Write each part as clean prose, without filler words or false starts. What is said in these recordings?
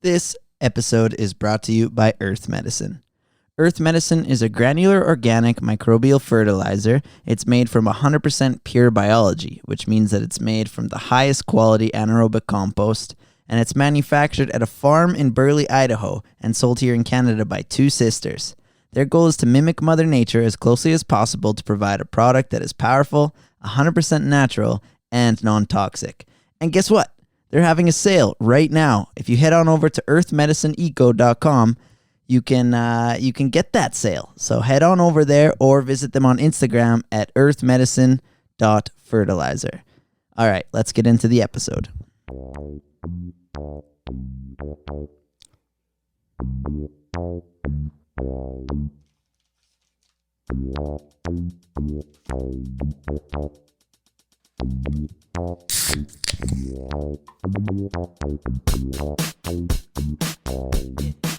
This episode is brought to you by Earth Medicine. Earth Medicine is a granular organic microbial fertilizer. It's made from 100% pure biology, which means that it's made from the highest quality anaerobic compost, and it's manufactured at a farm in Burley, Idaho, and sold here in Canada by two sisters. Their goal is to mimic Mother Nature as closely as possible to provide a product that is powerful, 100% natural, and non-toxic. And guess what? They're having a sale right now. If you head on over to earthmedicineeco.com, you can get that sale. So head on over there or visit them on Instagram at earthmedicine.fertilizer. All right, let's get into the episode.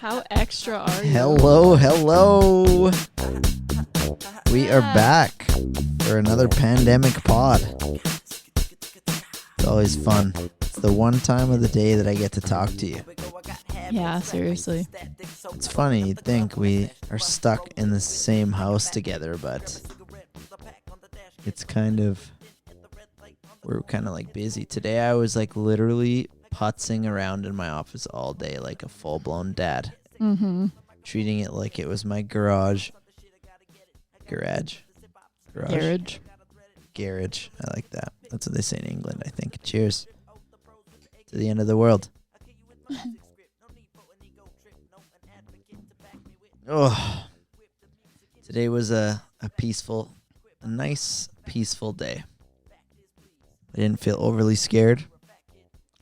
How extra are you? Hello. We are back for another pandemic pod. It's always fun. It's the one time of the day that I get to talk to you. Yeah, seriously. It's funny, you'd think we are stuck in the same house together, but it's we're kind of like busy. Today I was like literally putzing around in my office all day like a full-blown dad. Mm-hmm. Treating it like it was my garage. Garage. I like that. That's what they say in England, I think. Cheers to the end of the world. Oh, today was a nice peaceful day. I didn't feel overly scared.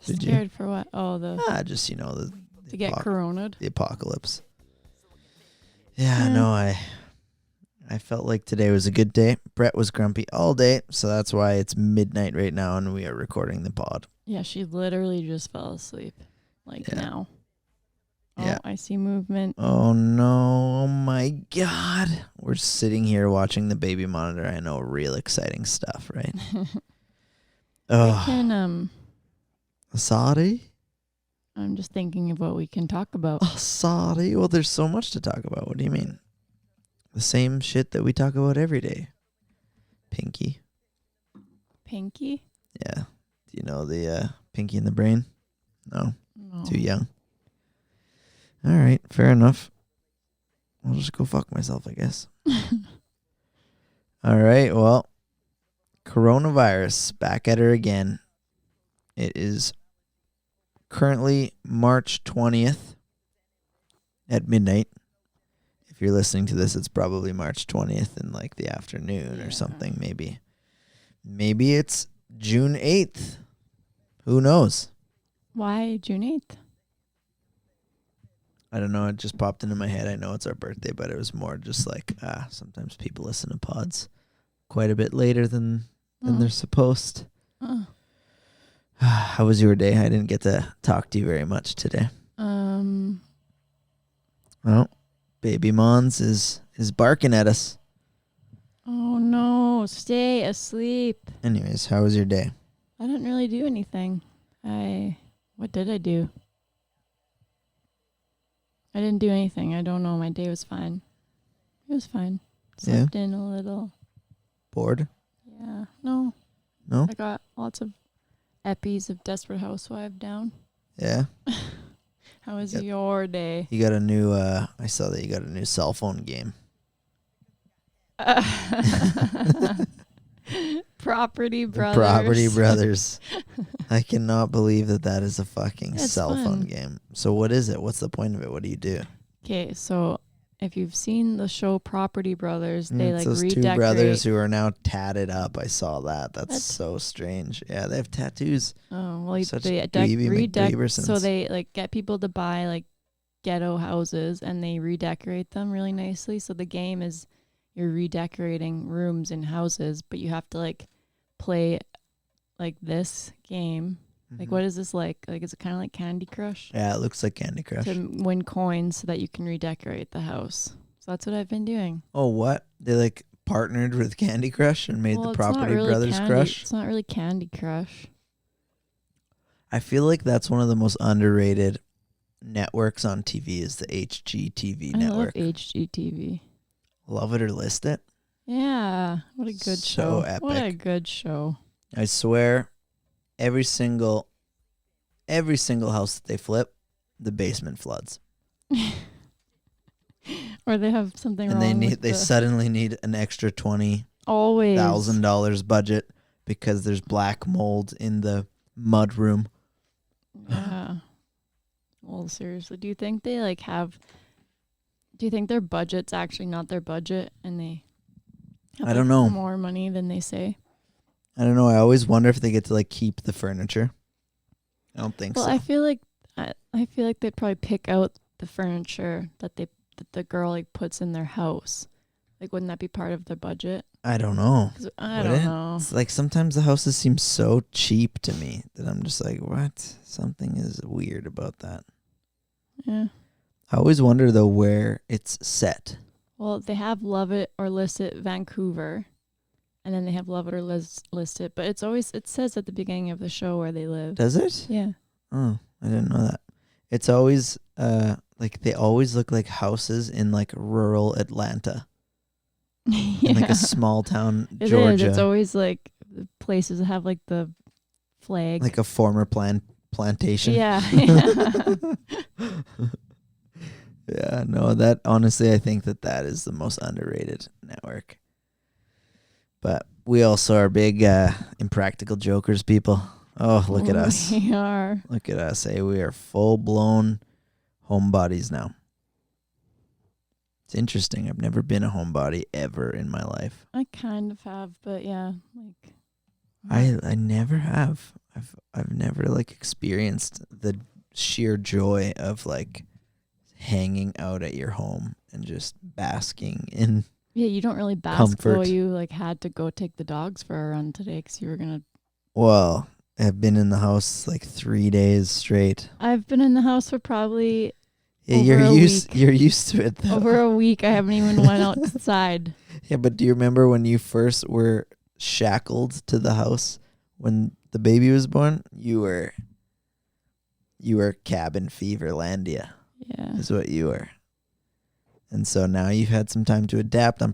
Did Scared you? for what? Oh, Just to get corona'd. The apocalypse. Yeah, no, I felt like today was a good day. Brett was grumpy all day, so that's why it's midnight right now and we are recording the pod. Yeah, she literally just fell asleep. Now. Oh, Yeah. I see movement. Oh no, oh my God. We're sitting here watching the baby monitor. I know, real exciting stuff, right? We can, sorry? I'm just thinking of what we can talk about. Oh, sorry. Well, there's so much to talk about. What do you mean? The same shit that we talk about every day. Pinky. Pinky? Yeah. Do you know the Pinky in the Brain? No. Too young. All right. Fair enough. I'll just go fuck myself, I guess. All right. Well, coronavirus. Back at her again. It is currently March 20th at midnight. If you're listening to this, it's probably March 20th in like the afternoon or something, maybe. Maybe it's June 8th. Who knows? Why June 8th? I don't know. It just popped into my head. I know it's our birthday, but it was more just like, sometimes people listen to pods quite a bit later than they're supposed. Oh. How was your day? I didn't get to talk to you very much today. Well, Baby Mons is barking at us. Oh no, stay asleep. Anyways, how was your day? I didn't really do anything. What did I do? I didn't do anything. I don't know. My day was fine. It was fine. Slept in a little. Bored? Yeah. No. No? I got lots of epis of Desperate Housewife down. Yeah. How was your day? You got a new, I saw that you got a new cell phone game. Property Brothers. Property Brothers. I cannot believe that is a fucking cell phone fun. game. So what is it? What's the point of it? What do you do? Okay, so if you've seen the show Property Brothers, they like those redecorate. two brothers who are now tatted up. I saw that. That's so strange. Yeah, they have tattoos. Oh, well, Such they dweeby redecorate. So McDweebersons. they like get people to buy like ghetto houses and they redecorate them really nicely. So the game is you're redecorating rooms in houses, but you have to like play like this game. Like, what is this like? Like, is it kind of like Candy Crush? Yeah, it looks like Candy Crush. To win coins so that you can redecorate the house. So that's what I've been doing. Oh, what? They like partnered with Candy Crush and made the Property Brothers Crush? It's not really Candy Crush. I feel like that's one of the most underrated networks on TV is the HGTV I network. love HGTV. Love it or list it. Yeah, what a good So show. epic. What a good show. I swear, every single house that they flip, the basement floods. Or they have something And wrong they suddenly need an extra always $20,000 budget because there's black mold in the mud room. Yeah. Well, seriously, do you think they do you think their budget's actually not their budget and they have I don't know. more money than they say? I don't know. I always wonder if they get to keep the furniture. I don't think Well, so. I feel like they'd probably pick out the furniture that the girl puts in their house. Wouldn't that be part of their budget? I don't know. I don't know. It's sometimes the houses seem so cheap to me that I'm just like, what? Something is weird about that. Yeah. I always wonder though where it's set. Well, they have Love It or List It Vancouver, and then they have Love It or List It, but it says at the beginning of the show where they live. Does it? Yeah. Oh, I didn't know that. It's always they always look like houses in rural Atlanta. Yeah. In a small town It Georgia. is. It's always the places that have the flag. Like a former plantation. Yeah. Yeah, no, that honestly I think that is the most underrated network. But we also are big Impractical Jokers people. Oh, look at us. We are. Look at us. Hey, we are full-blown homebodies now. It's interesting. I've never been a homebody ever in my life. I kind of have, but yeah, I never have. I've never experienced the sheer joy of hanging out at your home and just basking in Yeah, you don't really bask comfort. though. You had to go take the dogs for a run today because you were gonna. Well, I've been in the house 3 days straight. I've been in the house for probably Yeah, over you're used to it though. over a week. I haven't even went outside. Yeah, but do you remember when you first were shackled to the house when the baby was born? You were cabin feverlandia. Yeah. Is what you were. And so now you've had some time to adapt. I'm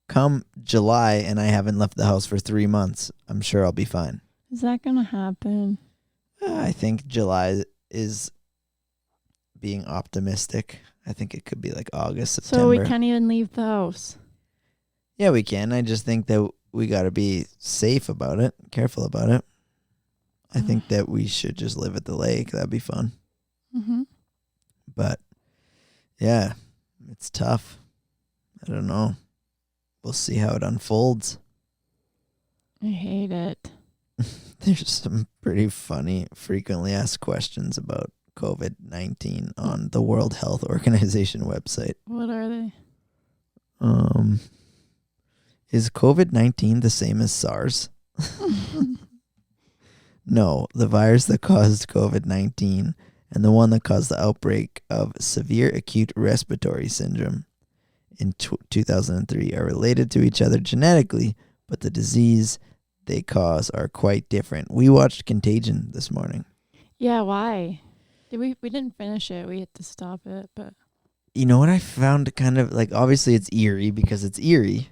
come July and I haven't left the house for 3 months. I'm sure I'll be fine. Is that gonna happen? I think July is being optimistic. I think it could be August, September. So we can't even leave the house. Yeah, we can. I just think that we got to be safe about it, careful about it. I think that we should just live at the lake. That'd be fun. Mm-hmm. But yeah, it's tough. I don't know. We'll see how it unfolds. I hate it. There's some pretty funny, frequently asked questions about COVID-19 on the World Health Organization website. What are they? Is COVID-19 the same as SARS? No, the virus that caused COVID-19 and the one that caused the outbreak of severe acute respiratory syndrome in 2003 are related to each other genetically, but the disease they cause are quite different. We watched Contagion this morning. Yeah, why? We didn't finish it. We had to stop it, but You know what I found kind of obviously it's eerie because it's eerie,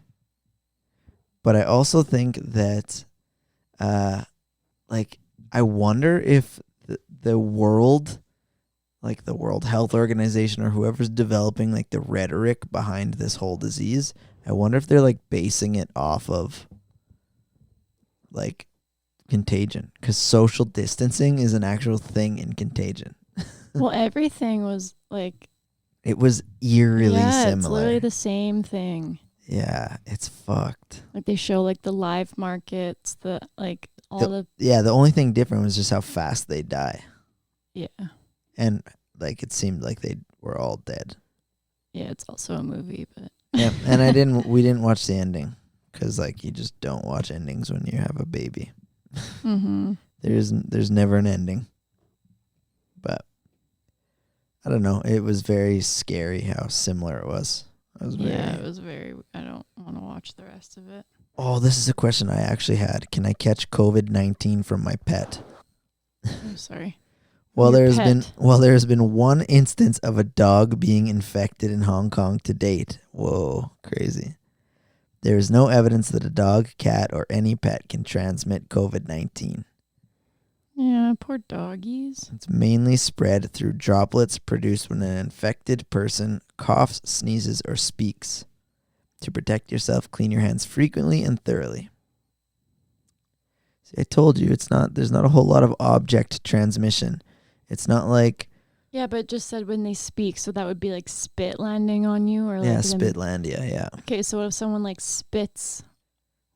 but I also think that I wonder if the world, the World Health Organization or whoever's developing the rhetoric behind this whole disease, I wonder if they're basing it off of Contagion, because social distancing is an actual thing in Contagion. well, everything was It was eerily yeah, similar. it's literally the same thing. Yeah, it's fucked. They show the live markets, the the only thing different was just how fast they die. yeah. And it seemed like they were all dead. Yeah, it's also a movie, but Yeah, and we didn't watch the ending because you just don't watch endings when you have a baby. mm-hmm. There's never an ending. But I don't know. It was very scary how similar it was. It was very. I don't want to watch the rest of it. Oh, this is a question I actually had. Can I catch COVID-19 from my pet? I'm sorry. Well, Your there has been one instance of a dog being infected in Hong Kong to date. Whoa, crazy. There is no evidence that a dog, cat, or any pet can transmit COVID-19. Yeah, poor doggies. It's mainly spread through droplets produced when an infected person coughs, sneezes, or speaks. To protect yourself, clean your hands frequently and thoroughly. See, I told you there's not a whole lot of object transmission. It's not like Yeah, but it just said when they speak, so that would be like spit landing on you, or like Spitlandia, yeah. Okay, so if someone like spits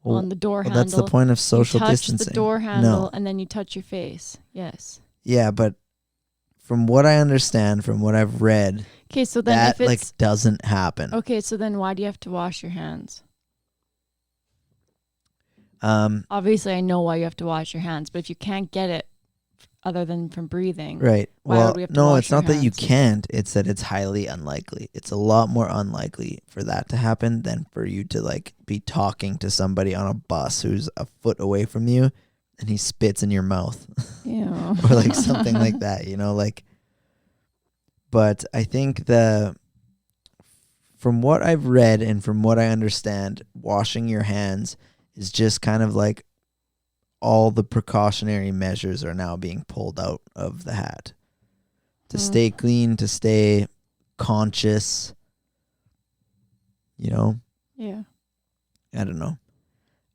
Well, on the door handle, that's the point of social you touch distancing. the door handle No. and then you touch your face. Yes. Yeah, but from what I understand, from what I've read, Okay, so then that if it's doesn't happen. okay, so then why do you have to wash your hands? Obviously, I know why you have to wash your hands, but if you can't get it other than from breathing, right? Why Well, would we have to no, wash it's not our that you hands? can't. It's that it's highly unlikely. It's a lot more unlikely for that to happen than for you to like be talking to somebody on a bus who's a foot away from you and he spits in your mouth. Yeah. Or like something like that, like. But I think from what I've read and from what I understand, washing your hands is just kind of like all the precautionary measures are now being pulled out of the hat. To stay clean, to stay conscious, Yeah. I don't know.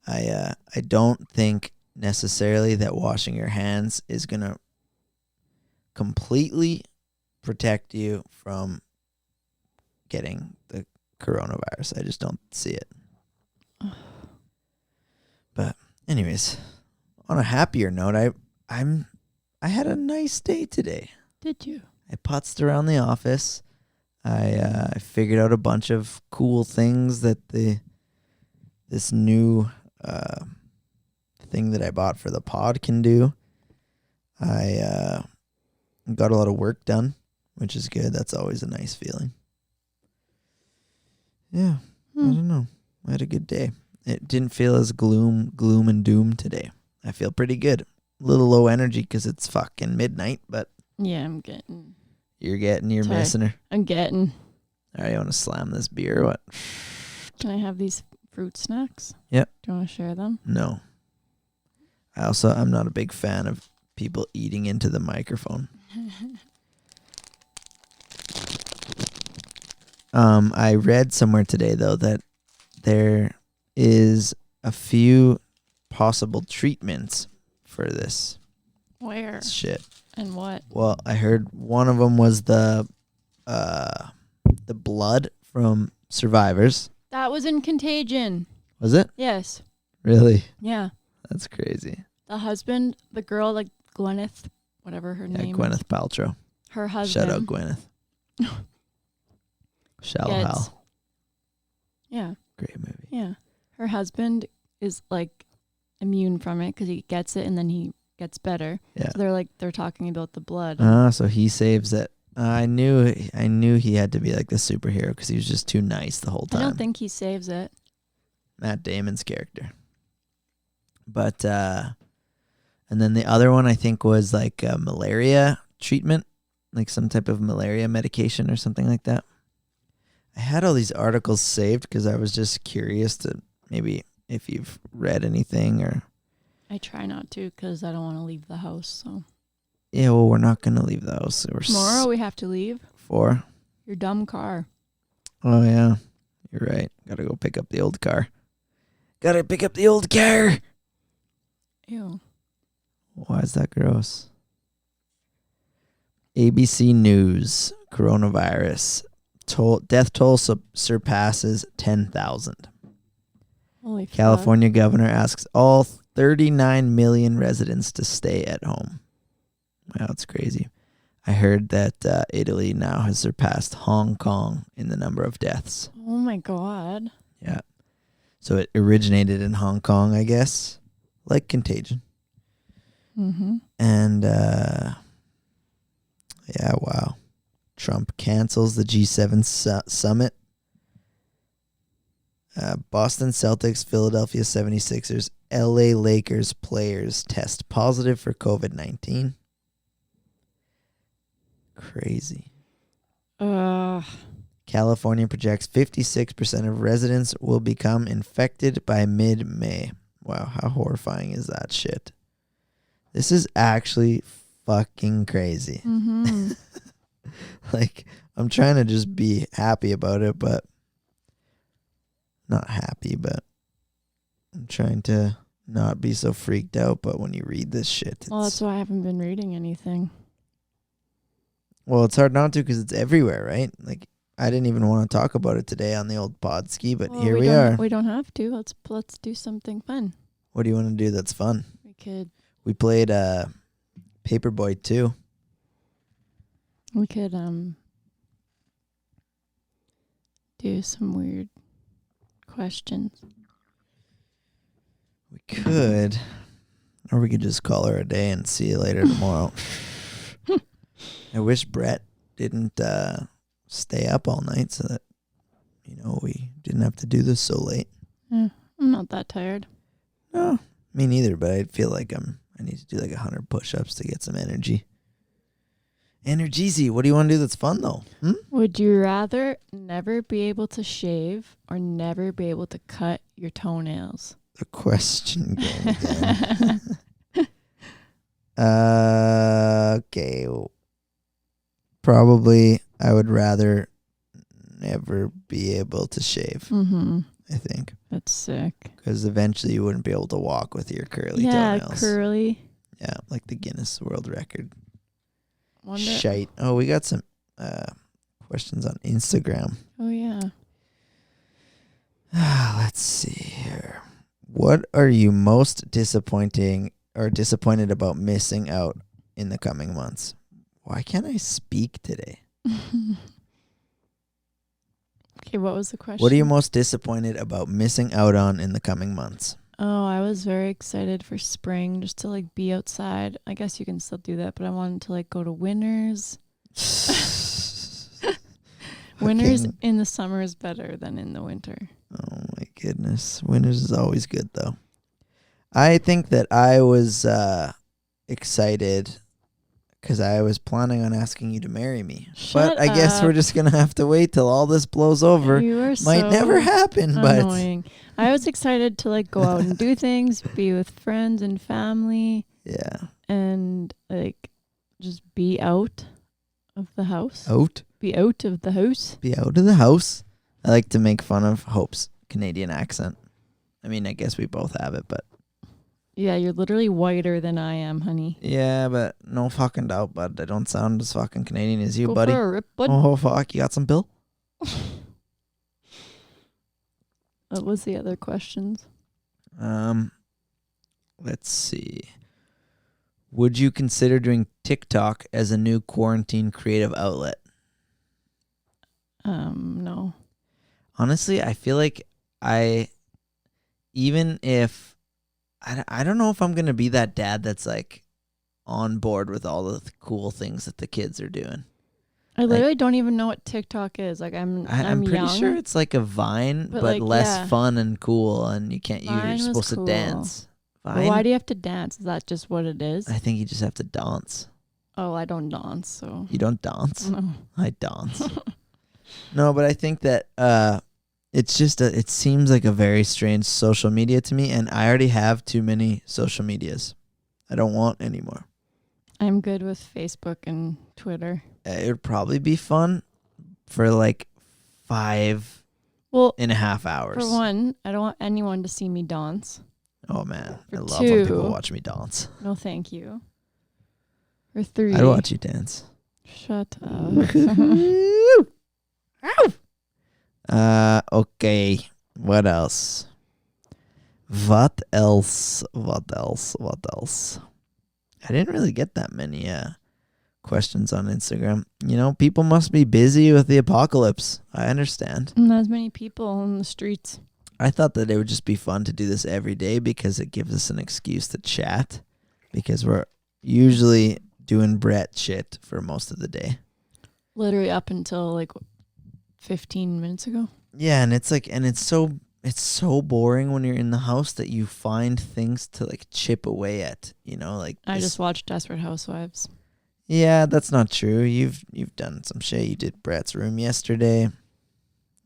I don't think necessarily that washing your hands is going to completely protect you from getting the coronavirus. I just don't see it. But anyways, on a happier note, I had a nice day today. Did you? I putzed around the office. I figured out a bunch of cool things that this new thing that I bought for the pod can do. I got a lot of work done, which is good. That's always a nice feeling. Yeah, I don't know. I had a good day. It didn't feel as gloom and doom today. I feel pretty good. A little low energy because it's fucking midnight, but Yeah, I'm getting. you're missing her. I'm getting. All right, you want to slam this beer or what? Can I have these fruit snacks? Yep. Do you want to share them? No. I'm not a big fan of people eating into the microphone. I read somewhere today, though, that there is a few possible treatments for this Where? shit. And what? Well, I heard one of them was the blood from survivors. That was in Contagion. Was it? Yes. Really? Yeah. That's crazy. The husband, the girl, like Gwyneth, whatever her name is. Gwyneth Paltrow. Her husband. Shout out Gwyneth. Shallow Hal. Yeah. Great movie. Yeah. Her husband is like immune from it because he gets it and then he gets better. Yeah. So they're talking about the blood. So he saves it. I knew he had to be like the superhero because he was just too nice the whole time. I don't think he saves it. Matt Damon's character. But and then the other one I think was like a malaria treatment, like some type of malaria medication or something like that. I had all these articles saved because I was just curious to maybe if you've read anything or. I try not to because I don't want to leave the house. So. Yeah, well, we're not gonna leave the house. Tomorrow we have to leave. 4. Your dumb car. Oh yeah, you're right. Gotta go pick up the old car. Gotta pick up the old car. Ew. Why is that gross? ABC News, coronavirus. Death toll surpasses 10,000. Holy fuck. California governor asks all 39 million residents to stay at home. Wow, it's crazy. I heard that Italy now has surpassed Hong Kong in the number of deaths. Oh my God. Yeah. So it originated in Hong Kong, I guess, like Contagion. Mm-hmm. And, yeah, wow. Trump cancels the G7 summit. Boston Celtics, Philadelphia 76ers, LA Lakers players test positive for COVID-19. crazy. Uh, California projects 56% of residents will become infected by mid-May. Wow, how horrifying is that shit? This is actually fucking crazy. mm-hmm. Like, I'm trying to just be happy about it, but not happy, but I'm trying to not be so freaked out. But when you read this shit, Well, that's why I haven't been reading anything. well, it's hard not to because it's everywhere, right? Like, I didn't even want to talk about it today on the old pod ski, but Well, here we are. We don't have to. Let's do something fun. What do you want to do that's fun? We played Paperboy 2. We could do some weird questions. We could. Or we could just call her a day and see you later tomorrow. I wish Brett didn't stay up all night so that, we didn't have to do this so late. Yeah, I'm not that tired. No, me neither, but I feel like I need to do like 100 push-ups to get some energy. Energeezy, what do you want to do that's fun though? Would you rather never be able to shave or never be able to cut your toenails? The question game again. Okay. Probably I would rather never be able to shave. Mm-hmm. I think. That's sick. Because eventually you wouldn't be able to walk with your curly yeah, toenails. curly. Yeah, like the Guinness World Record. Wonder. Shite. Oh, we got some questions on Instagram. Oh, yeah. Let's see here. What are you most disappointed about missing out in the coming months? Why can't I speak today? Okay, what was the question? What are you most disappointed about missing out on in the coming months? Oh, I was very excited for spring just to like be outside. I guess you can still do that, but I wanted to like go to Winners. Winners in the summer is better than in the winter. Oh my goodness. Winners is always good though. I think that I was excited because I was planning on asking you to marry me. But I guess we're just going to have to wait till all this blows over. You are Might never happen, annoying. But I was excited to like go out and do things, be with friends and family. Yeah. And like just be out of the house. Out? Be out of the house. Be out of the house. I like to make fun of Hope's Canadian accent. I mean, I guess we both have it, but. Yeah, you're literally whiter than I am, honey. Yeah, but no fucking doubt, bud. I don't sound as fucking Canadian as you, Go buddy. for a rip, bud. Oh, fuck. You got some bill? What was the other questions? Let's see. Would you consider doing TikTok as a new quarantine creative outlet? No. Honestly, I feel like even if I don't know if I'm going to be that dad that's like on board with all the cool things that the kids are doing. I literally don't even know what TikTok is. Like I'm pretty young, sure it's like a Vine, but like, less fun and cool, and you're supposed to dance. Vine? Why do you have to dance? Is that just what it is? I think you just have to dance. Oh, I don't dance, so. You don't dance? No. I dance. No, but I think that it's just it seems like a very strange social media to me, and I already have too many social medias. I don't want any more. I'm good with Facebook and Twitter. It would probably be fun for like 5.5 hours. For one, I don't want anyone to see me dance. Oh man, For I love two, when people watch me dance. No, thank you. For 3, I'd watch you dance. Shut up. Okay. What else? What else? I didn't really get that many questions on Instagram. People must be busy with the apocalypse. I understand. Not as many people on the streets. I thought that it would just be fun to do this every day because it gives us an excuse to chat because we're usually doing Brett shit for most of the day. Literally up until like 15 minutes ago. Yeah, and it's so boring when you're in the house that you find things to like chip away at, like I just watched Desperate Housewives. Yeah, that's not true. You've done some shit. You did Brett's room yesterday.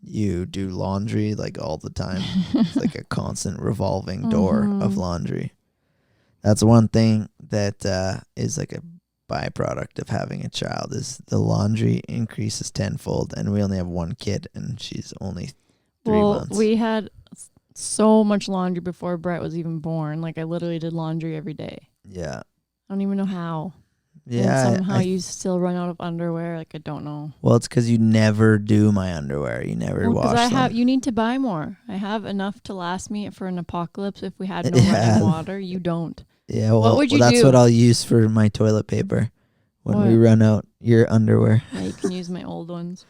You do laundry like all the time. It's like a constant revolving door of laundry. That's one thing that is like a byproduct of having a child is the laundry increases tenfold, and we only have one kid, and she's only 3 months. We had so much laundry before Brett was even born. Like I literally did laundry every day. Yeah. I don't even know how. Yeah. And somehow you still run out of underwear. Like I don't know. Well, it's because you never do my underwear. You never wash them. You need to buy more. I have enough to last me for an apocalypse if we had no running water. You don't. Yeah, well, what would you that's do? what I'll use for my toilet paper when we run out your underwear. Yeah, you can use my old ones.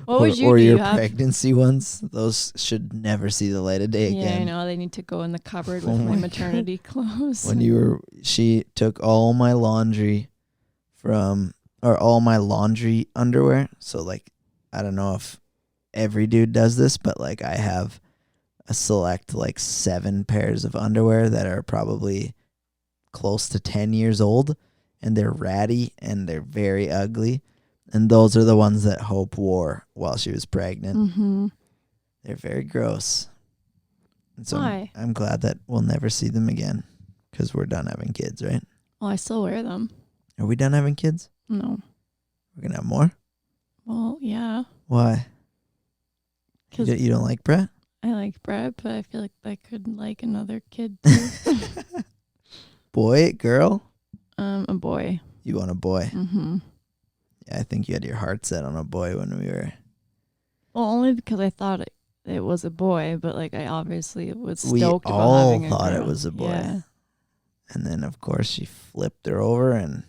What would you do? Or your pregnancy ones. Those should never see the light of day again. Yeah, I know. They need to go in the cupboard with my maternity clothes. She took all my laundry all my laundry underwear. So like, I don't know if every dude does this, but like I have a select like 7 pairs of underwear that are probably close to 10 years old, and they're ratty and they're very ugly. And those are the ones that Hope wore while she was pregnant. Mm-hmm. They're very gross. And so Why? I'm glad that we'll never see them again because we're done having kids, right? Well, I still wear them. Are we done having kids? No. We're going to have more? Well, yeah. Why? Because You don't like Brett? I like Brett, but I feel like I could like another kid too. Boy, girl? A boy. You want a boy? Mm-hmm. Yeah, I think you had your heart set on a boy when we were... Well, only because I thought it was a boy, but like I obviously was stoked about having a girl. We all thought it was a boy. Yeah. And then, of course, she flipped her over and...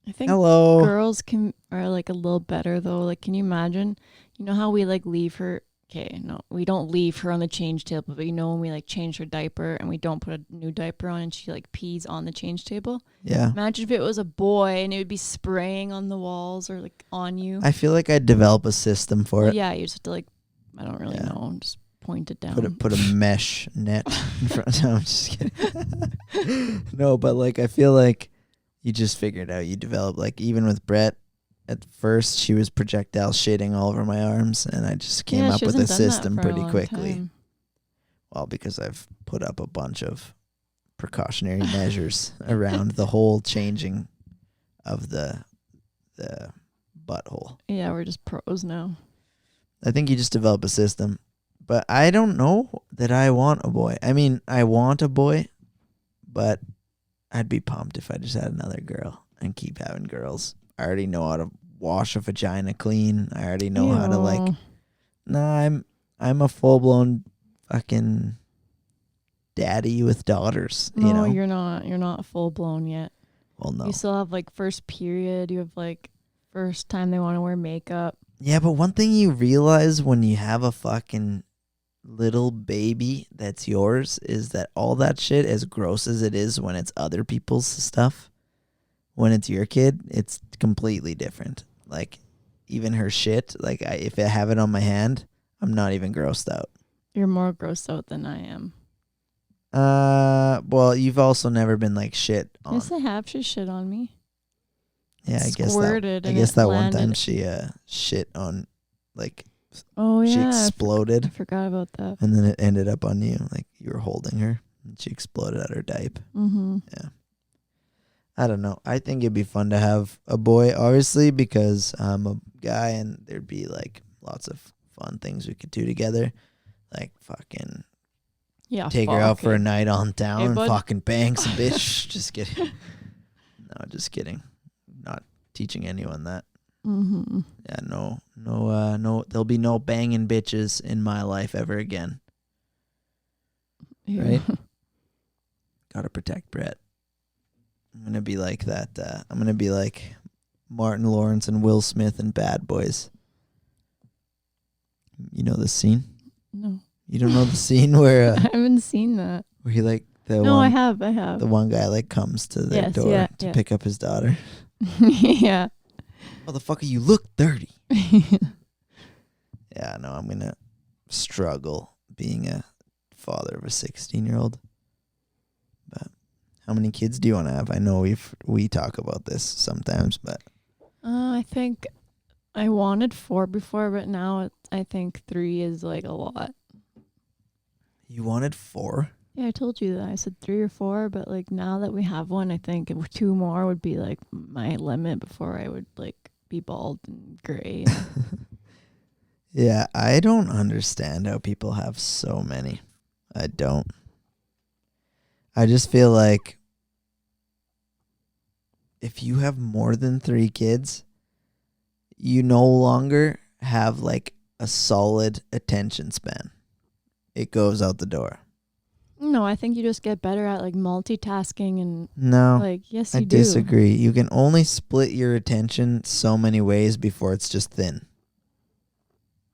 I think Hello. girls are like a little better though. Like, can you imagine? You know how we like leave her? Okay, no, we don't leave her on the change table, but you know when we like change her diaper and we don't put a new diaper on and she like pees on the change table? Yeah. Imagine if it was a boy and it would be spraying on the walls or like on you. I feel like I'd develop a system for it. Yeah, you just have to like, I don't really know, just point it down. Put a mesh net in front. No, I'm just kidding. No, but like I feel like you just figure it out. You develop, like, even with Brett, at first she was projectile shitting all over my arms, and I just came up with a system pretty quickly. Time. Well, because I've put up a bunch of precautionary measures around the whole changing of the butthole. Yeah, we're just pros now. I think you just develop a system. But I don't know that I want a boy. I mean, I want a boy, but I'd be pumped if I just had another girl and keep having girls. I already know how to wash a vagina clean. I already know how to like... Nah, I'm a full-blown fucking daddy with daughters, no, you know? you're not. You're not full-blown yet. Well, no. You still have like first period. You have like first time they want to wear makeup. Yeah, but one thing you realize when you have a fucking little baby that's yours is that all that shit, as gross as it is when it's other people's stuff, when it's your kid, it's completely different. Like, even her shit, like, if I have it on my hand, I'm not even grossed out. You're more grossed out than I am. Well, you've also never been like shit on. Yes, I have. She shit on me. Yeah, I guess that one time she shit on, like, oh yeah, she exploded. I forgot about that. And then it ended up on you, like you were holding her, and she exploded out her diaper. Mm-hmm. Yeah. I don't know. I think it'd be fun to have a boy, obviously, because I'm a guy, and there'd be like lots of fun things we could do together, like fucking take her out for a night on town and fucking bang some bitch. Just kidding. No, just kidding. Not teaching anyone that. Mm-hmm. Yeah, no. There'll be no banging bitches in my life ever again. Yeah. Right? Gotta protect Brett. I'm gonna be like that. I'm gonna be like Martin Lawrence and Will Smith in Bad Boys. You know the scene? No. You don't know the scene where I haven't seen that. where he like I have. The one guy like comes to their door to pick up his daughter. Yeah. Motherfucker, you look dirty. Yeah, no, I'm gonna struggle being a father of a 16-year-old. But How many kids do you want to have? I know we talk about this sometimes, but I think I wanted 4 before, but now I think 3 is like a lot. you wanted 4? Yeah, I told you that. I said 3 or 4, but like now that we have one, I think 2 more would be like my limit before I would like be bald and gray. Yeah, I don't understand how people have so many. I don't. I just feel like if you have more than 3 kids, you no longer have like a solid attention span. It goes out the door. No, I think you just get better at like multitasking and No, like, yes, I you do. disagree. You can only split your attention so many ways before it's just thin.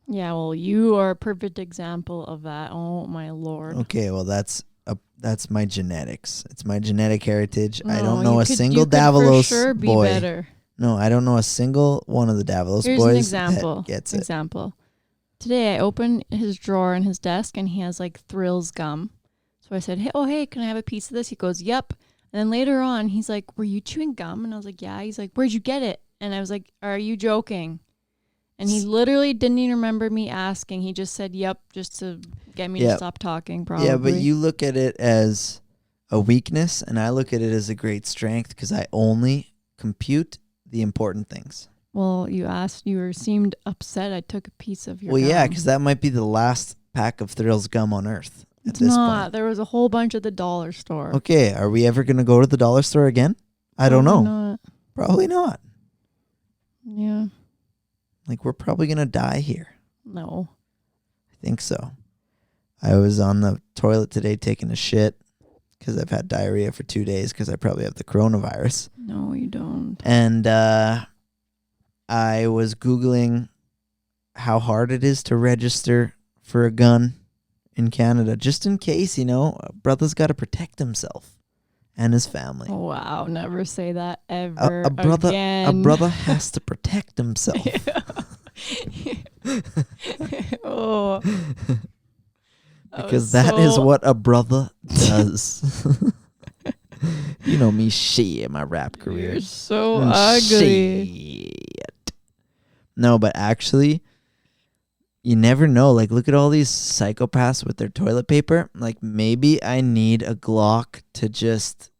Yeah, well, you are a perfect example of that. Oh my lord. Okay, well that's my genetics. It's my genetic heritage. I No, don't know a single you could Davalos for sure be boy. better. No, I don't know a single one of the Davalos Here's boys an example. that gets it. Example. Today I opened his drawer in his desk and he has like Thrills gum. So I said, hey, can I have a piece of this? He goes, yep. And then later on, he's like, were you chewing gum? And I was like, yeah. He's like, where'd you get it? And I was like, are you joking? And he literally didn't even remember me asking. He just said, yep, just to get me to stop talking, probably. Yeah, but you look at it as a weakness, and I look at it as a great strength because I only compute the important things. Well, you seemed upset I took a piece of your gum. Yeah, gum. because that might be the last pack of Thrills gum on Earth at It's this not. point. There was a whole bunch at the dollar store. Okay, are we ever going to go to the dollar store again? I don't know. Not. Probably not. Yeah. Like, we're probably going to die here. No. I think so. I was on the toilet today taking a shit because I've had diarrhea for 2 days because I probably have the coronavirus. No, you don't. And I was Googling how hard it is to register for a gun in Canada, just in case, a brother's got to protect himself and his family. Oh, wow. Never say that ever A brother, again. a brother has to protect himself. Oh. Because that is what a brother does. You know me, shit, my rap career. You're so ugly. Shit. No, but actually, you never know. Like, look at all these psychopaths with their toilet paper. Like, maybe I need a Glock to just...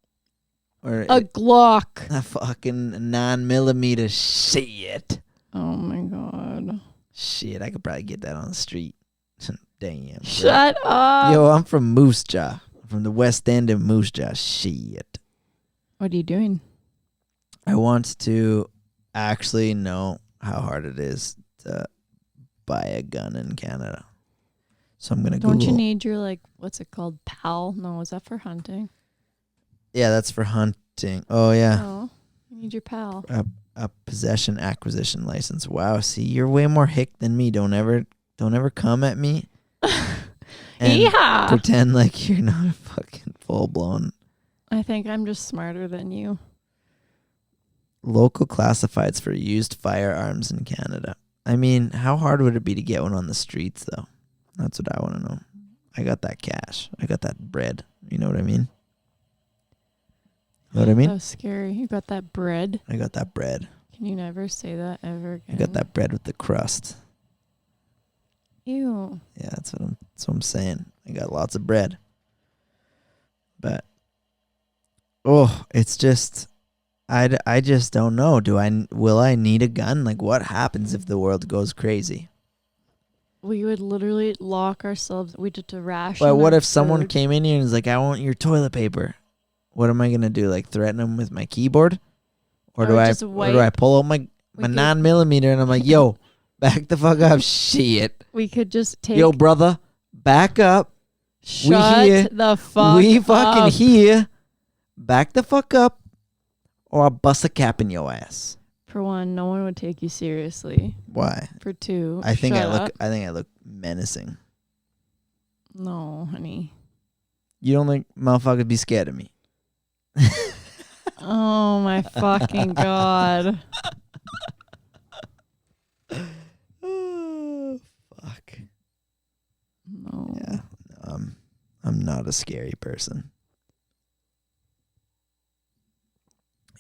Or a Glock. A fucking 9mm shit. Oh, my God. Shit, I could probably get that on the street. Damn. Shut up. Yo, I'm from Moose Jaw. I'm from the West End of Moose Jaw. Shit. What are you doing? I want to actually know how hard it is to buy a gun in Canada. So I'm going to Google. Don't you need your, like, what's it called? PAL? No, is that for hunting? Yeah, that's for hunting. Oh, yeah. Oh, you need your PAL. A possession acquisition license. Wow, see, you're way more hick than me. Don't ever come at me and pretend like you're not a fucking full-blown. I think I'm just smarter than you. Local classifieds for used firearms in Canada. I mean, how hard would it be to get one on the streets, though? That's what I want to know. I got that cash. I got that bread. You know what I mean? You know what I mean? That was scary. You got that bread? I got that bread. Can you never say that ever again? I got that bread with the crust. Ew. Yeah, that's what I'm saying. I got lots of bread. But it's just I just don't know. Will I need a gun? Like, what happens if the world goes crazy? We would literally lock ourselves. We did to ration. But what if someone came in here and is like, "I want your toilet paper"? What am I gonna do? Like, threaten them with my keyboard, or do I pull out my 9mm and I'm like, "Yo, back the fuck up, shit." We could just take. Yo, brother, back up. Shut the fuck We up. fucking here. Back the fuck up, or I'll bust a cap in your ass. For one, no one would take you seriously. Why? For two, I think shut I look menacing. No, honey. You don't think motherfuckers be scared of me? Oh my fucking God. Oh, fuck. No. Yeah, I'm not a scary person.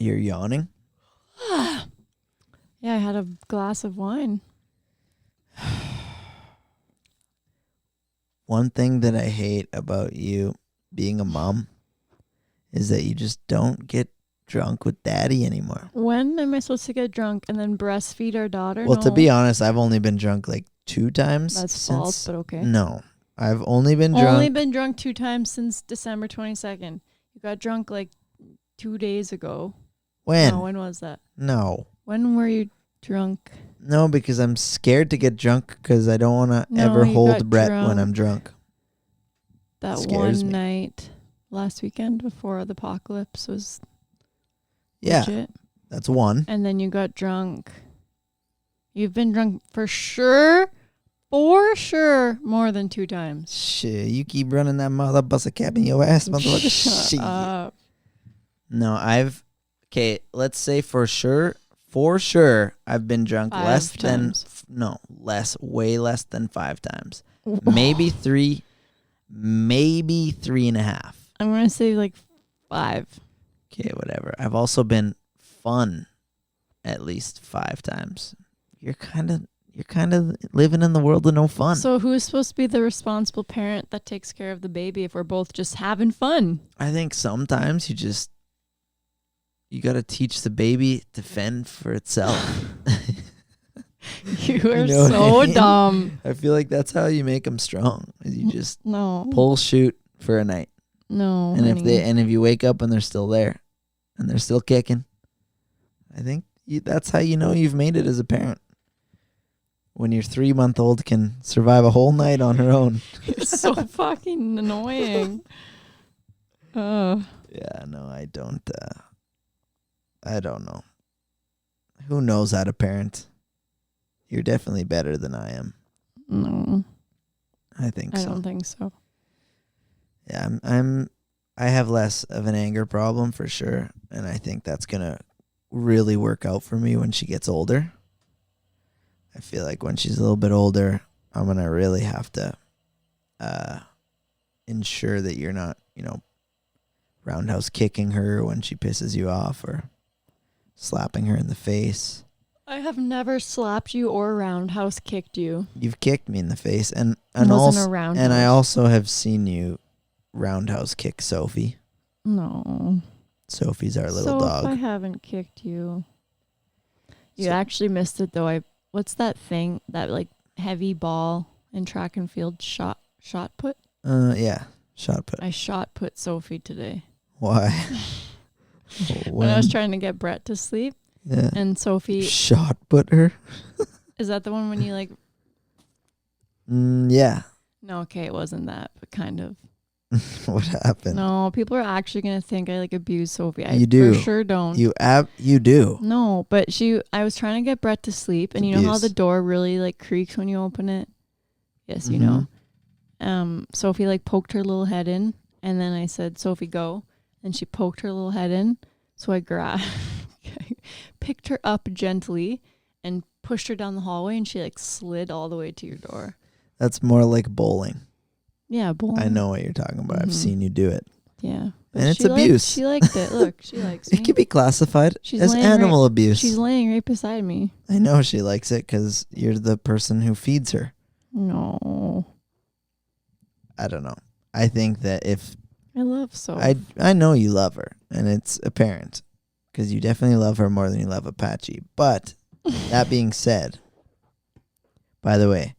You're yawning? Yeah, I had a glass of wine. One thing that I hate about you being a mom is that you just don't get drunk with daddy anymore. When am I supposed to get drunk and then breastfeed our daughter? Well, No. to be honest, I've only been drunk like 2 times. That's false, but okay. No, I've only been drunk. Only been drunk 2 times since December 22nd. You got drunk like 2 days ago. When? No, when was that? No. When were you drunk? No, because I'm scared to get drunk because I don't want to No, ever you hold got Brett drunk. when I'm drunk. That Scares one me. night last weekend before the apocalypse was Yeah, legit. that's one. And then you got drunk. You've been drunk for sure more than 2 times. Shit, you keep running that mouth, I'll bust a cap in your ass, motherfucker. Shut Shit. up. No, okay, let's say for sure, I've been drunk 5 less times. than, way less than 5 times. Maybe 3, maybe 3.5. I'm going to say like 5. Okay, whatever. I've also been fun at least 5 times. You're kind of living in the world of no fun. So who's supposed to be the responsible parent that takes care of the baby if we're both just having fun? I think sometimes you got to teach the baby to fend for itself. You are know what so I mean? dumb. I feel like that's how you make them strong. Is you just No. pull shoot for a night. No. And honey. if you wake up and they're still there and they're still kicking, I think that's how you know you've made it as a parent. When your 3-month-old can survive a whole night on her own. It's so fucking annoying. Oh. Yeah, no, I don't know. Who knows how to parent? You're definitely better than I am. No. I think so. I don't think so. Yeah, I have less of an anger problem for sure, and I think that's gonna really work out for me when she gets older. I feel like when she's a little bit older, I'm gonna really have to ensure that you're not, roundhouse kicking her when she pisses you off or slapping her in the face. I have never slapped you or roundhouse kicked you. You've kicked me in the face, and It wasn't also, a roundhouse. and I also have seen you roundhouse kick Sophie. No. Sophie's our little dog. I haven't kicked you. You So- actually missed it though. What's that thing? That like heavy ball in track and field shot put? Yeah, shot put. I shot put Sophie today. Why? When I was trying to get Brett to sleep, yeah. and Sophie, Shot put her? is that the one when you like? Yeah. No, okay, it wasn't that, but kind of. What happened? No, people are actually gonna think I like abuse Sophie. I You do. for sure don't. You do. No, but I was trying to get Brett to sleep, and you know how abuse. the door really like creaks when you open it? Yes, you Mhm. know. Sophie like poked her little head in, and then I said, Sophie, go. And she poked her little head in. So I picked her up gently and pushed her down the hallway, and she like slid all the way to your door. That's more like bowling. Yeah, bowling. I know what you're talking about. I've Mhm. seen you do it. Yeah. And it's she abuse. She liked it. Look, she likes me. It can be classified She's as laying animal abuse. She's laying right beside me. I know she likes it because you're the person who feeds her. No. I don't know. I think that if I love Sophie. I know you love her, and it's apparent because you definitely love her more than you love Apache. But that being said, by the way,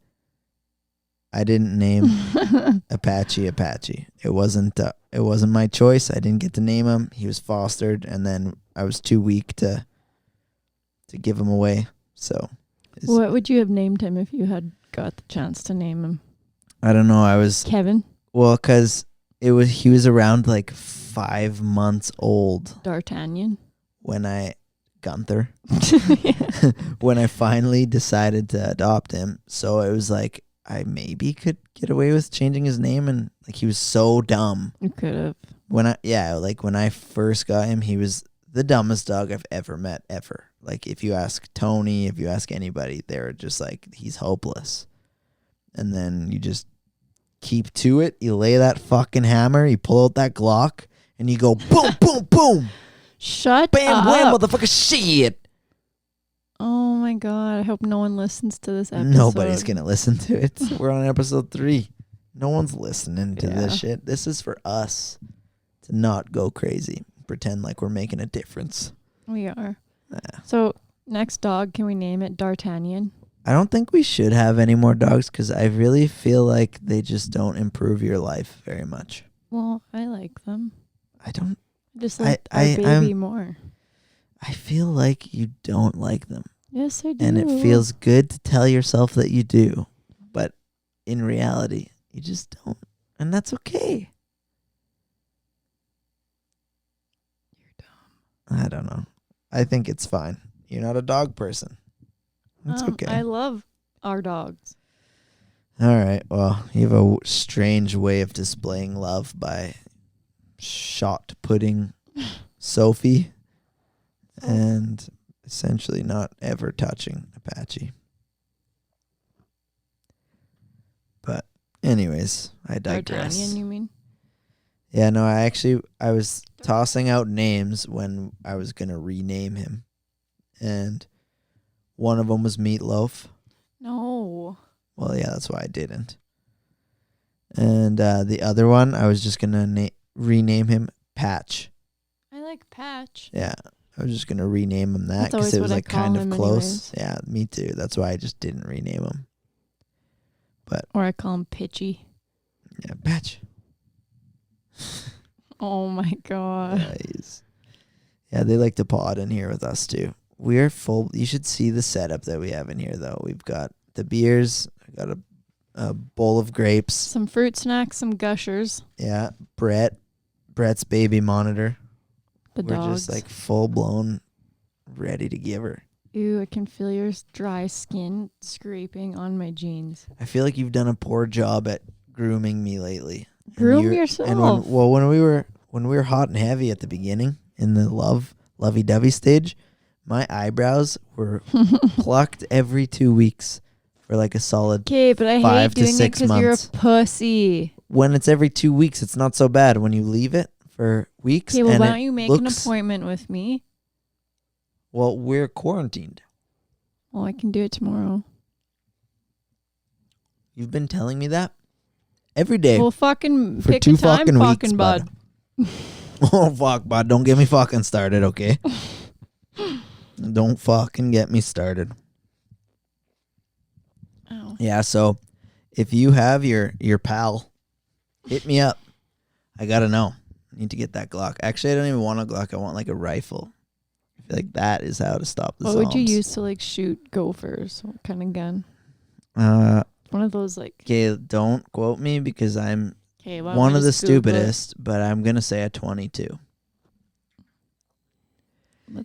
I didn't name Apache. It wasn't my choice. I didn't get to name him. He was fostered, and then I was too weak to give him away. So, What would you have named him if you had got the chance to name him? I don't know. I was Kevin? because he was around like 5 months old D'Artagnan? when Gunther Yeah. when I finally decided to adopt him. So it was like I maybe could get away with changing his name, and like he was so dumb. You could have. When I first got him, he was the dumbest dog I've ever met ever. Like if you ask Tony, if you ask anybody, they're just like he's hopeless. And then you just keep to it. You lay that fucking hammer, you pull out that Glock, and you go boom, boom, boom. Shut Bam, wham, up. motherfucker, shit. Oh my God. I hope no one listens to this episode. Nobody's going to listen to it. We're on episode 3. No one's listening to this shit. This is for us to not go crazy. Pretend like we're making a difference. We are. So, next dog, can we name it D'Artagnan? I don't think we should have any more dogs because I really feel like they just don't improve your life very much. Well, I like them. I don't. Just like our baby more. I feel like you don't like them. Yes, I do. And it feels good to tell yourself that you do. But in reality, you just don't. And that's okay. You're dumb. I don't know. I think it's fine. You're not a dog person. It's okay. I love our dogs. All right. Well, you have a strange way of displaying love by shot putting Sophie and essentially not ever touching Apache. But anyways, I digress. D'Artagnan, you mean? Yeah, no, I was tossing out names when I was going to rename him. And one of them was Meatloaf. No. Well, yeah, that's why I didn't. And the other one, I was just going to rename him Patch. I like Patch. Yeah, I was just going to rename him that That's because it was always like what I call kind of him close. anyways. Yeah, me too. That's why I just didn't rename him. But Or I call him Pitchy. yeah, Patch. Oh my God. Yeah, they like to pod in here with us too. We're full. You should see the setup that we have in here, though. We've got the beers. I got a bowl of grapes. Some fruit snacks, some gushers. Yeah, Brett's baby monitor. The We're dogs. just like full blown, ready to give her. Ew, I can feel your dry skin scraping on my jeans. I feel like you've done a poor job at grooming me lately. Groom yourself. And when we were hot and heavy at the beginning in the lovey-dovey stage, my eyebrows were plucked every 2 weeks for like a solid. Okay, but I 5 hate to doing it 6 because you're a months. pussy. When it's every 2 weeks, it's not so bad. When you leave it for weeks, Okay, well, and why it don't you make looks, an appointment with me? Well, we're quarantined. Well, I can do it tomorrow. You've been telling me that every day. Well, fucking for pick 2 a time, fucking weeks, fucking bud. Oh, fuck, bud. Don't get me fucking started, okay? Don't fucking get me started. Oh. Yeah, so if you have your pal, hit me up. I gotta know. I need to get that Glock. Actually, I don't even want a Glock. I want like a rifle. I feel like that is how to stop the What zombies. would you use to like shoot gophers? What kind of gun? One of those like. Okay, don't quote me because I'm Okay, one of the stupidest, but I'm going to say a 22.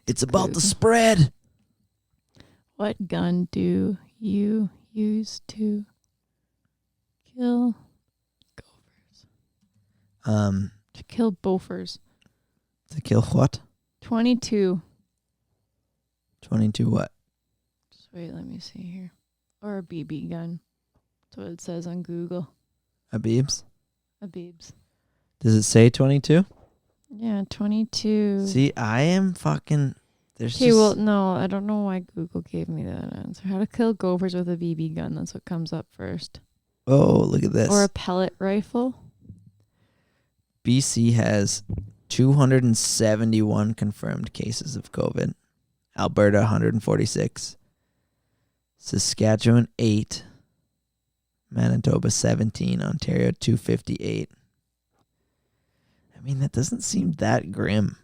It's about the spread. What gun do you use to kill gophers? To kill bofers. To kill what? 22. 22 what? Just wait, let me see here. Or a BB gun. That's what it says on Google. A Beebs? A Beebs. Does it say 22? Yeah, 22. See, I am fucking... There's Okay, just... well, no, I don't know why Google gave me that answer. How to kill gophers with a BB gun. That's what comes up first. Oh, look at this. Or a pellet rifle. BC has 271 confirmed cases of COVID. Alberta, 146. Saskatchewan, 8. Manitoba, 17. Ontario, 258. I mean, that doesn't seem that grim.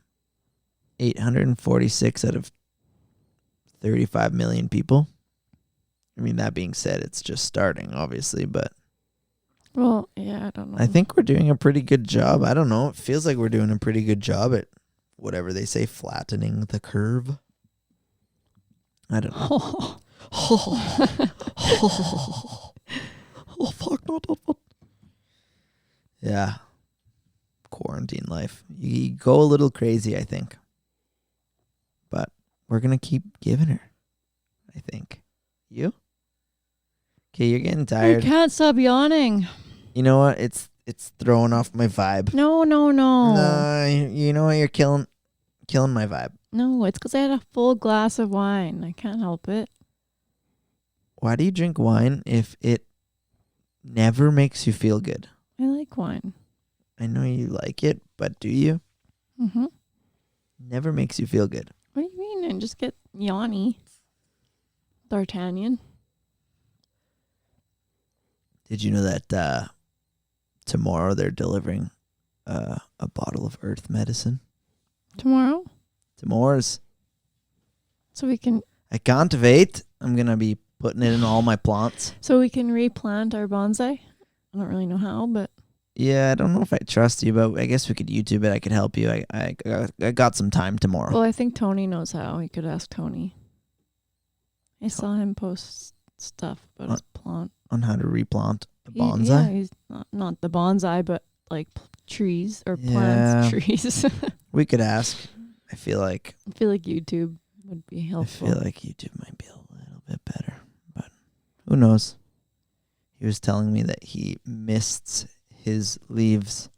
846 out of 35 million people. I mean, that being said, it's just starting, obviously, but... Well, yeah, I don't know. I think we're doing a pretty good job. I don't know. It feels like we're doing a pretty good job at whatever they say, flattening the curve. I don't know. Oh, fuck. No. Yeah. Quarantine life. You go a little crazy, I think. But we're going to keep giving her, I think. You? Okay, you're getting I tired. can't stop yawning. You know what? It's throwing off my vibe. No. Nah, you know what? You're killing Killing my vibe. No, it's because I had a full glass of wine. I can't help it. Why do you drink wine if it never makes you feel good? I like wine. I know you like it, but do you? Mm-hmm. Never makes you feel good. What do you mean? I just get yawny. D'Artagnan. Did you know that tomorrow they're delivering a bottle of earth medicine? Tomorrow? Tomorrow's. So we can I can't wait. I'm going to be putting it in all my plants. replant our bonsai. I don't really know how, but Yeah, I don't know if I trust you, but I guess we could YouTube it. I could help you. I got some time tomorrow. well, I think Tony knows how. You could ask Tony. I saw him post stuff about his plant. On how to replant a Yeah, bonsai? he's not the bonsai, but like trees or Yeah. plants, trees. We could ask. I feel like I feel like YouTube would be helpful. I feel like YouTube might be a little bit better, but who knows? He was telling me that he mists his leaves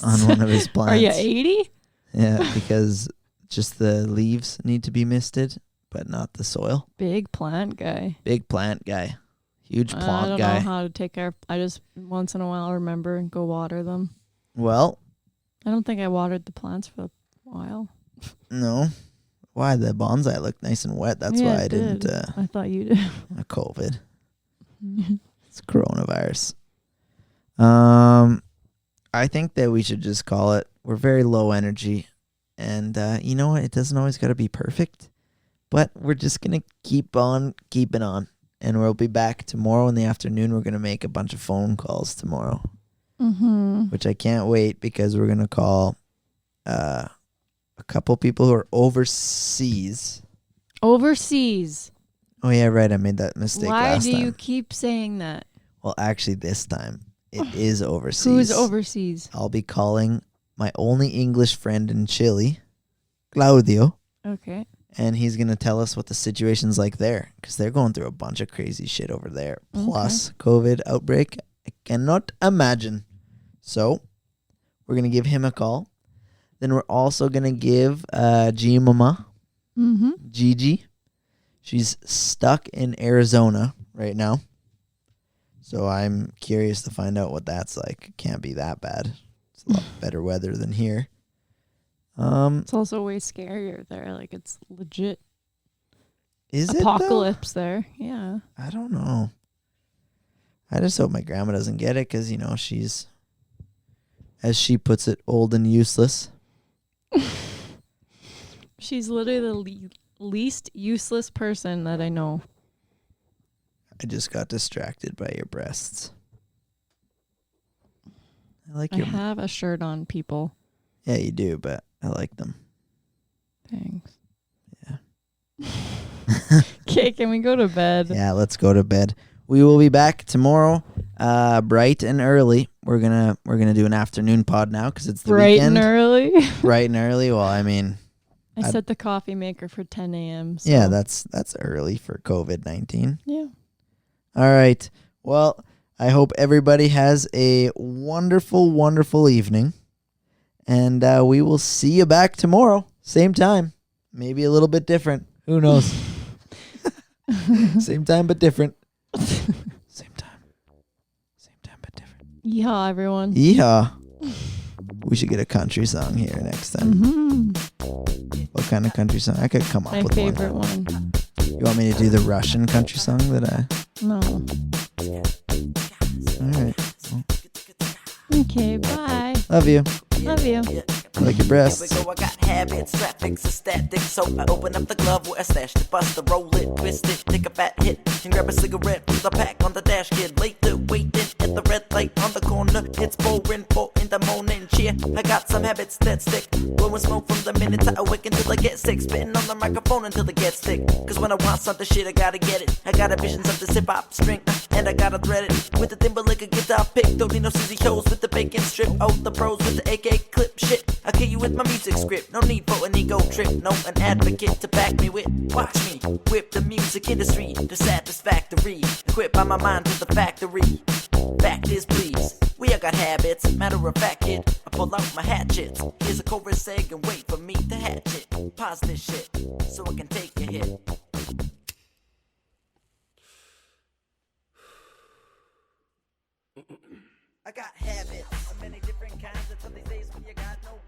on one of his plants. Are you 80? Yeah, because just the leaves need to be misted, but not the soil. Big plant guy. Big plant guy. Huge I plant don't guy. know how to take care. I just once in a while remember and go water them. Well, I don't think I watered the plants for a while. no. Why? The bonsai looked nice and wet. That's Yeah, why I it didn't. did. I thought you did. COVID. It's coronavirus. I think that we should just call it. We're very low energy. And you know what? It doesn't always got to be perfect. But we're just going to keep on keeping on. And we'll be back tomorrow in the afternoon. We're going to make a bunch of phone calls tomorrow. Mm-hmm. Which I can't wait because we're going to call a couple people who are overseas. Overseas. Oh, yeah, right. I made that mistake last time. Why do you keep saying that? Well, actually, this time it is overseas. Who's overseas? I'll be calling my only English friend in Chile, Claudio, Okay. and he's going to tell us what the situation's like there because they're going through a bunch of crazy shit over there. Plus, COVID outbreak. I cannot imagine. So, we're going to give him a call. Then we're also going to give G Mama, Gigi. She's stuck in Arizona right now. So I'm curious to find out what that's like. It can't be that bad. It's a lot better weather than here. It's also way scarier there. Like it's legit Is apocalypse there. Yeah. I don't know. I just hope my grandma doesn't get it because, you know, she's, as she puts it, old and useless. She's literally the least useless person that I know. I just got distracted by your breasts. I like I your... have a shirt on, people. Yeah, you do, but I like them. Thanks. Yeah. Okay, can we go to bed? Yeah, let's go to bed. We will be back tomorrow, bright and early. We're gonna do an afternoon pod now because it's the Bright weekend. and early. Bright and early. Well, I mean, I set the coffee maker for 10 a.m. So. yeah, that's early for COVID-19. Yeah. All right. Well, I hope everybody has a wonderful, wonderful evening, and we will see you back tomorrow, same time, maybe a little bit different. Who knows? Same time but different. Same time but different. Yeehaw, everyone. Yeehaw. We should get a country song here next time. Mm-hmm. What kind of country song? I could come up My with favorite one. one. You want me to do the Russian country song that I... No. All right. Well, Okay, bye. love you. Love you. I like your breasts. Here we go, I got habits, traffic's a static. So I open up the glove where I stash the buster, roll it, twist it, take a fat hit, and grab a cigarette with a pack on the dash. Kid later, waiting at the red light on the corner. It's 4 in the morning. Cheer, I got some habits that stick. Blowing smoke from the minute I awake until I get sick. Spitting on the microphone until it gets thick. Cause when I want something shit, I gotta get it. I got a visions of this hip hop string, and I gotta thread it with the thimble like a guitar pick. Don't need no CZ shows with the bacon strip. Oh, the pros with the AK clip shit. I kill you with my music script. No need for an ego trip. No, an advocate to back me with. Watch me whip the music industry to satisfactory. Equipped by my mind to the factory. Fact is, please, we are got habits. Matter of fact, kid, I pull out my hatchets. Here's a chorus egg and wait for me to hatch it. Pause this shit so I can take a hit. I got habits of many different kinds. Until these days when you got no